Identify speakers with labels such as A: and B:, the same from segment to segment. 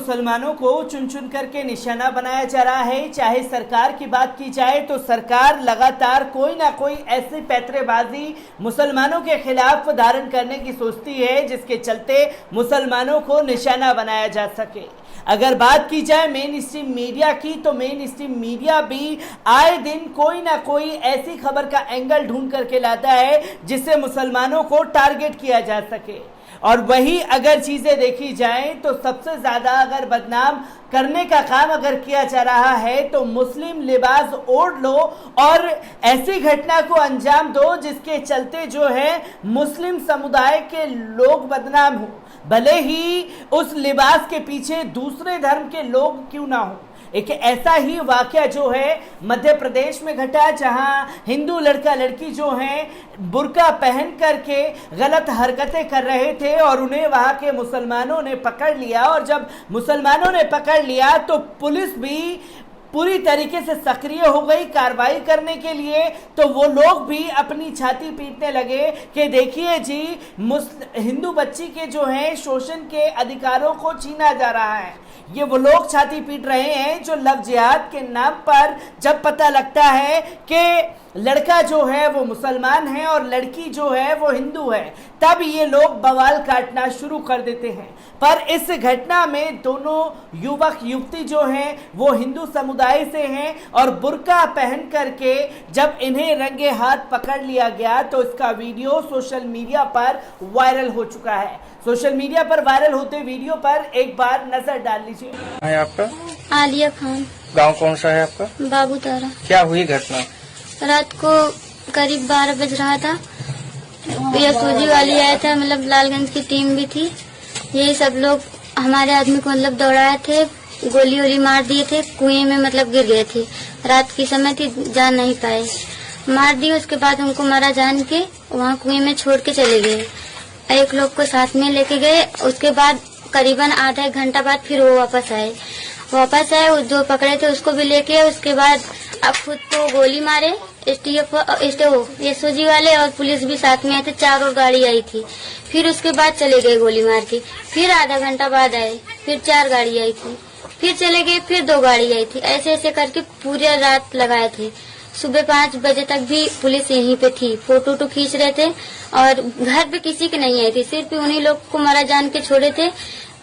A: मुसलमानों को चुन चुन करके निशाना बनाया जा रहा है। चाहे सरकार की बात की जाए तो सरकार लगातार कोई ना कोई ऐसी पैतरेबाजी मुसलमानों के खिलाफ धारण करने की सोचती है जिसके चलते मुसलमानों को निशाना बनाया जा सके। अगर बात की जाए मेन स्ट्रीम मीडिया की तो मेन स्ट्रीम मीडिया भी आए दिन कोई ना कोई ऐसी खबर का एंगल ढूंढ करके लाता है जिससे मुसलमानों को टारगेट किया जा सके। और वही अगर चीजें देखी जाएं तो सबसे ज्यादा अगर बदनाम करने का काम अगर किया जा रहा है तो मुस्लिम लिबास ओढ़ लो और ऐसी घटना को अंजाम दो जिसके चलते जो है मुस्लिम समुदाय के लोग बदनाम हो, भले ही उस लिबास के पीछे दूसरे धर्म के लोग क्यों ना हो। एक ऐसा ही वाकया जो है मध्य प्रदेश में घटा जहां हिंदू लड़का लड़की जो हैं बुर्का पहन करके गलत हरकतें कर रहे थे और उन्हें वहां के मुसलमानों ने पकड़ लिया। और जब मुसलमानों ने पकड़ लिया तो पुलिस भी पूरी तरीके से सक्रिय हो गई कार्रवाई करने के लिए। तो वो लोग भी अपनी छाती पीटने लगे कि देखिए जी हिंदू बच्ची के जो है शोषण के अधिकारों को छीना जा रहा है। ये वो लोग छाती पीट रहे हैं जो लव जिहाद के नाम पर जब पता लगता है कि लड़का जो है वो मुसलमान है और लड़की जो है वो हिंदू है तब ये लोग बवाल काटना शुरू कर देते हैं। पर इस घटना में दोनों युवक युवती जो हैं वो हिंदू समुदाय से हैं और बुर्का पहन करके जब इन्हें रंगे हाथ पकड़ लिया गया तो इसका वीडियो सोशल मीडिया पर वायरल हो चुका है। सोशल मीडिया पर वायरल होते वीडियो पर एक बार नजर डाल लीजिए।
B: है आपका?
C: आलिया खान।
B: गांव कौन सा है आपका?
C: बाबू तारा।
B: क्या हुई घटना?
C: रात को करीब 12 बज रहा था। यसूजी वाली आया था, मतलब लालगंज की टीम भी थी। यही सब लोग हमारे आदमी को मतलब दौड़ाए थे, गोली वोली मार दिए थे, कुएं में मतलब गिर गए थे। रात की समय थी, जा नहीं पाए, मार दिए। उसके बाद उनको मारा जान के वहाँ कुएं में छोड़ के चले गए। एक लोग को साथ में लेके गए। उसके बाद करीबन आधा एक घंटा बाद फिर वो वापस आए। जो पकड़े थे उसको भी लेके उसके बाद अब खुद को गोली मारे। एसओजी वाले और पुलिस भी साथ में आए थे, 4 और गाड़ी आई थी। फिर उसके बाद चले गए गोली मार के। फिर आधा घंटा बाद आए, फिर 4 गाड़ी आई थी, फिर चले गए, फिर 2 गाड़ी आई थी। ऐसे ऐसे करके पूरी रात लगाए थे। सुबह 5 बजे तक भी पुलिस यहीं पे थी, फोटो खींच रहे थे और घर पे किसी के नहीं आई थी, सिर्फ उन्हीं लोग को मारा जान के छोड़े थे।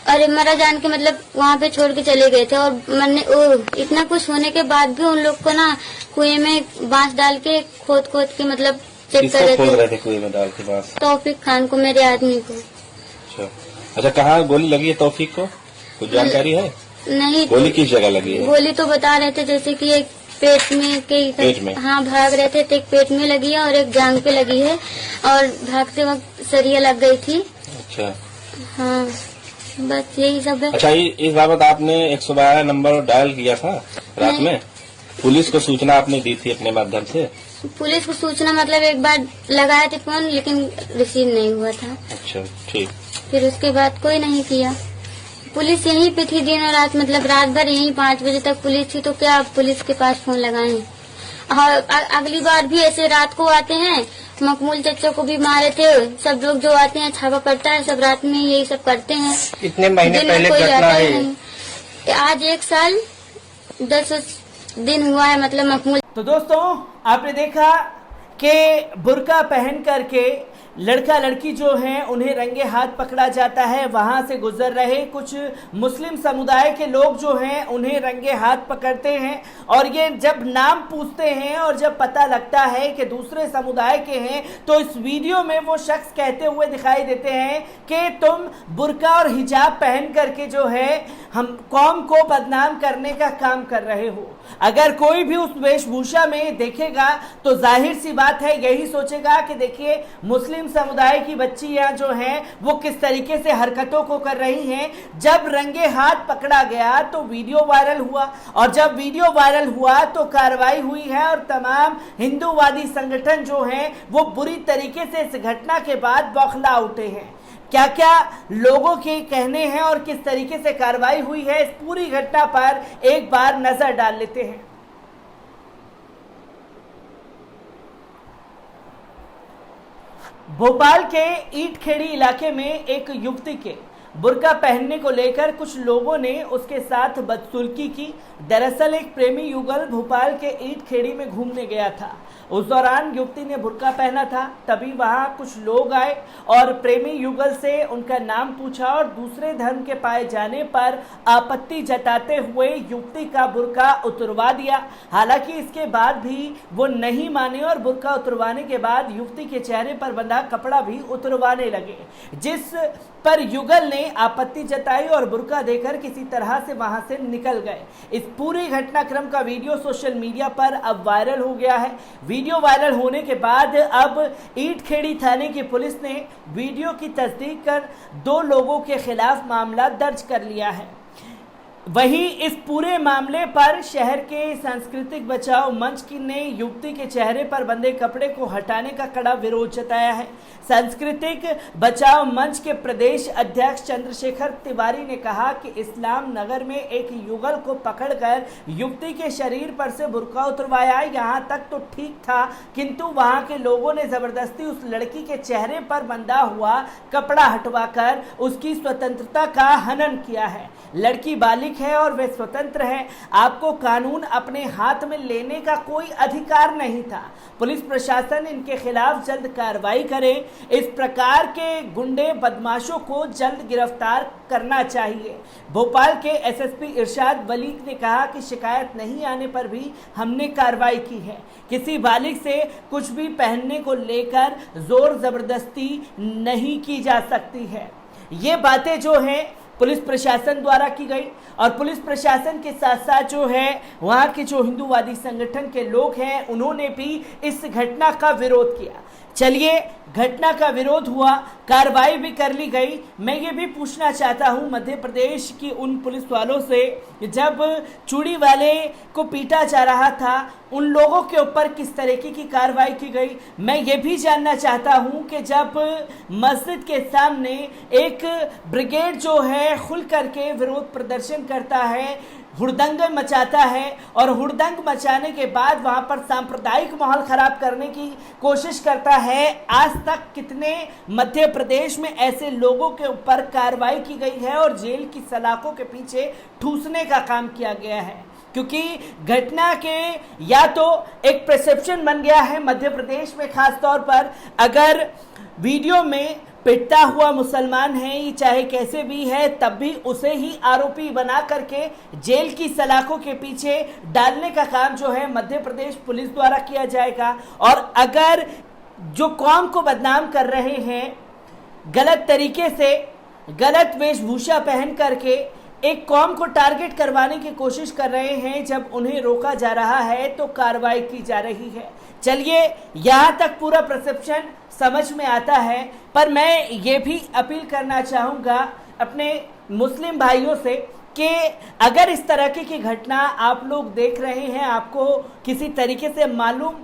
C: और मरा जान के मतलब वहाँ पे छोड़ के चले गए थे। और इतना कुछ होने के बाद भी उन लोग को ना कुएं में बांस डाल के खोद के मतलब चेक कर रहे थे।
B: कुएं में डाल के बांस?
C: तौफीक खान को, मेरे आदमी को।
B: अच्छा, कहाँ गोली लगी है तौफीक को? कुछ जानकारी है?
C: नहीं।
B: गोली किस जगह लगी है?
C: गोली तो बता रहे थे जैसे कि एक पेट में हाँ भाग रहे थे तो एक पेट में लगी है और एक जांग पे लगी है और भागते वक्त सरिया लग गई थी।
B: अच्छा,
C: हाँ बस यही सब है।
B: अच्छा, इस बाबत आपने 112 नंबर डायल किया था रात में? पुलिस को सूचना आपने दी थी अपने माध्यम से?
C: पुलिस को सूचना मतलब एक बार लगाए थे फोन लेकिन रिसीव नहीं हुआ था।
B: अच्छा, ठीक।
C: फिर उसके बाद कोई नहीं किया। पुलिस यहीं पे थी दिन और रात, मतलब रात भर यहीं 5 बजे तक पुलिस थी। तो क्या पुलिस के पास फोन लगाए। और अगली बार भी ऐसे रात को आते हैं, मकबूल चच्चा को भी मारे थे। सब लोग जो आते हैं छापा पड़ता है, सब रात में यही सब करते हैं।
B: कितने महीने पहले घटना है?
C: आज 1 साल 10 दिन हुआ है, मतलब मकबूल।
A: तो दोस्तों आपने देखा कि बुर्का पहन करके लड़का लड़की जो हैं उन्हें रंगे हाथ पकड़ा जाता है। वहां से गुजर रहे कुछ मुस्लिम समुदाय के लोग जो हैं उन्हें रंगे हाथ पकड़ते हैं और ये जब नाम पूछते हैं और जब पता लगता है कि दूसरे समुदाय के हैं तो इस वीडियो में वो शख्स कहते हुए दिखाई देते हैं कि तुम बुर्का और हिजाब पहन करके जो है हम कौम को बदनाम करने का काम कर रहे हो। अगर कोई भी उस वेशभूषा में देखेगा तो जाहिर सी बात है यही सोचेगा कि देखिए मुस्लिम समुदाय की बच्चियां जो हैं वो किस तरीके से हरकतों को कर रही हैं। जब रंगे हाथ पकड़ा गया तो वीडियो वायरल हुआ और जब वीडियो वायरल हुआ तो कार्रवाई हुई है और तमाम हिंदूवादी संगठन जो हैं वो बुरी तरीके से इस घटना के बाद बौखला उठे हैं। क्या क्या लोगों के कहने हैं और किस तरीके से कार्रवाई हुई है, इस पूरी घटना पर एक बार नजर डाल लेते हैं। भोपाल के ईंट खेड़ी इलाके में एक युवती के बुर्का पहनने को लेकर कुछ लोगों ने उसके साथ बदसलूकी की। दरअसल एक प्रेमी युगल भोपाल के ईंट खेड़ी में घूमने गया था। उस दौरान युवती ने बुर्का पहना था। तभी वहां कुछ लोग आए और प्रेमी युगल से उनका नाम पूछा और दूसरे धर्म के पाए जाने पर आपत्ति जताते हुए युवती का बुर्का उतरवा दिया। हालांकि इसके बाद भी वो नहीं माने और बुर्का उतरवाने के बाद युवती के चेहरे पर बंधा कपड़ा भी उतरवाने लगे, जिस पर युगल ने आपत्ति जताई और बुर्का देकर किसी तरह से वहां से निकल गए। इस पूरे घटनाक्रम का वीडियो सोशल मीडिया पर अब वायरल हो गया है। वीडियो वायरल होने के बाद अब ईंटखेड़ी थाने की पुलिस ने वीडियो की तस्दीक कर 2 लोगों के खिलाफ मामला दर्ज कर लिया है। वहीं इस पूरे मामले पर शहर के सांस्कृतिक बचाव मंच की ने युवती के चेहरे पर बंधे कपड़े को हटाने का कड़ा विरोध जताया है। सांस्कृतिक बचाव मंच के प्रदेश अध्यक्ष चंद्रशेखर तिवारी ने कहा कि इस्लाम नगर में एक युगल को पकड़कर युवती के शरीर पर से बुर्का उतरवाया। यहाँ तक तो ठीक था, किंतु वहाँ के लोगों ने जबरदस्ती उस लड़की के चेहरे पर बंधा हुआ कपड़ा हटवाकर उसकी स्वतंत्रता का हनन किया है। लड़की बालिग है और वे स्वतंत्र है। आपको कानून अपने हाथ में लेने का कोई अधिकार नहीं था। पुलिस प्रशासन इनके खिलाफ जल्द कार्रवाई करे। इस प्रकार के गुंडे बदमाशों को जल्द गिरफ्तार करना चाहिए। भोपाल के एसएसपी इरशाद वली ने कहा कि शिकायत नहीं आने पर भी हमने कार्रवाई की है। किसी बालिग से कुछ भी पहनने को लेकर जोर जबरदस्ती नहीं की जा सकती है। ये बातें जो हैं पुलिस प्रशासन द्वारा की गई और पुलिस प्रशासन के साथ साथ जो है वहाँ के जो हिंदूवादी संगठन के लोग हैं उन्होंने भी इस घटना का विरोध किया। चलिए, घटना का विरोध हुआ, कार्रवाई भी कर ली गई। मैं ये भी पूछना चाहता हूँ मध्य प्रदेश की उन पुलिस वालों से, जब चूड़ी वाले को पीटा जा रहा था उन लोगों के ऊपर किस तरीके की कार्रवाई की गई। मैं ये भी जानना चाहता हूँ कि जब मस्जिद के सामने एक ब्रिगेड जो है खुल करके विरोध प्रदर्शन करता है, हुड़दंग मचाता है और हुड़दंग मचाने के बाद वहां पर सांप्रदायिक माहौल खराब करने की कोशिश करता है, आज तक कितने मध्य प्रदेश में ऐसे लोगों के ऊपर कार्रवाई की गई है और जेल की सलाखों के पीछे ठूसने का काम किया गया है। क्योंकि घटना के या तो एक परसेप्शन बन गया है मध्य प्रदेश में, खास तौर पर अगर वीडियो में पिटता हुआ मुसलमान है, ये चाहे कैसे भी है, तब भी उसे ही आरोपी बना करके जेल की सलाखों के पीछे डालने का काम जो है मध्य प्रदेश पुलिस द्वारा किया जाएगा। और अगर जो कौम को बदनाम कर रहे हैं गलत तरीके से, गलत वेशभूषा पहन करके एक कौम को टारगेट करवाने की कोशिश कर रहे हैं, जब उन्हें रोका जा रहा है तो कार्रवाई की जा रही है। चलिए, यहाँ तक पूरा परसेप्शन समझ में आता है, पर मैं ये भी अपील करना चाहूँगा अपने मुस्लिम भाइयों से कि अगर इस तरह की घटना आप लोग देख रहे हैं, आपको किसी तरीके से मालूम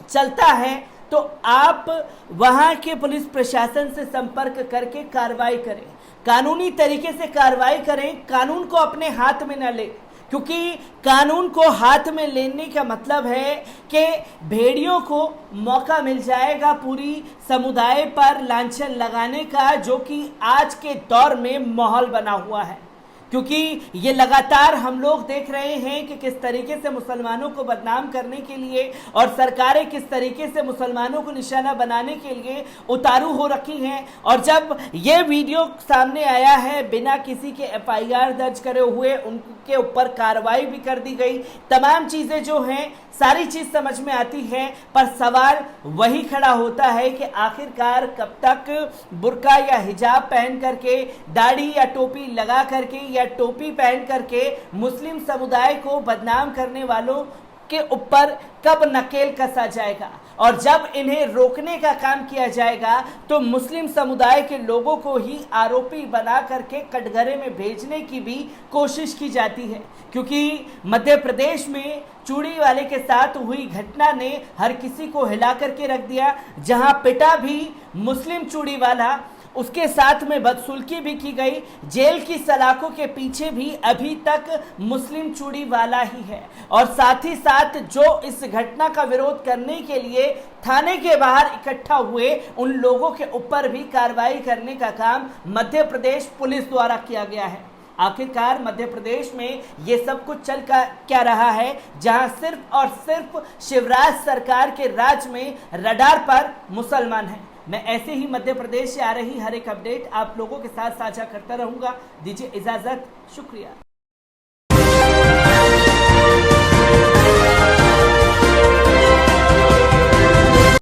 A: चलता है, तो आप वहाँ के पुलिस प्रशासन से संपर्क करके कार्रवाई करें, कानूनी तरीके से कार्रवाई करें। कानून को अपने हाथ में न लें, क्योंकि कानून को हाथ में लेने का मतलब है कि भेड़ियों को मौका मिल जाएगा पूरी समुदाय पर लांछन लगाने का, जो कि आज के दौर में माहौल बना हुआ है। क्योंकि ये लगातार हम लोग देख रहे हैं कि किस तरीके से मुसलमानों को बदनाम करने के लिए और सरकारें किस तरीके से मुसलमानों को निशाना बनाने के लिए उतारू हो रखी हैं। और जब ये वीडियो सामने आया है, बिना किसी के एफआईआर दर्ज करे हुए उनके ऊपर कार्रवाई भी कर दी गई। तमाम चीज़ें जो हैं सारी चीज़ समझ में आती है, पर सवाल वही खड़ा होता है कि आखिरकार कब तक बुर्का या हिजाब पहन करके, दाढ़ी या टोपी लगा करके या टोपी पहन करके मुस्लिम समुदाय को बदनाम करने वालों के ऊपर कब नकेल कसा जाएगा। और जब इन्हें रोकने का काम किया जाएगा तो मुस्लिम समुदाय के लोगों को ही आरोपी बना करके कटघरे में भेजने की भी कोशिश की जाती है। क्योंकि मध्य प्रदेश में चूड़ी वाले के साथ हुई घटना ने हर किसी को हिला करके रख दिया। जहां पिटा भी मुस्लिम चूड़ी वाला, उसके साथ में बदसुल्की भी की गई। जेल की सलाखों के पीछे भी अभी तक मुस्लिम चूड़ी वाला ही है और साथ ही साथ जो इस घटना का विरोध करने के लिए थाने के बाहर इकट्ठा हुए उन लोगों के ऊपर भी कार्रवाई करने का काम मध्य प्रदेश पुलिस द्वारा किया गया है। आखिरकार मध्य प्रदेश में ये सब कुछ चल क्या रहा है, जहां सिर्फ और सिर्फ शिवराज सरकार के राज में रडार पर मुसलमान हैं। मैं ऐसे ही मध्य प्रदेश से आ रही हर एक अपडेट आप लोगों के साथ साझा करता रहूंगा। दीजिए इजाजत, शुक्रिया।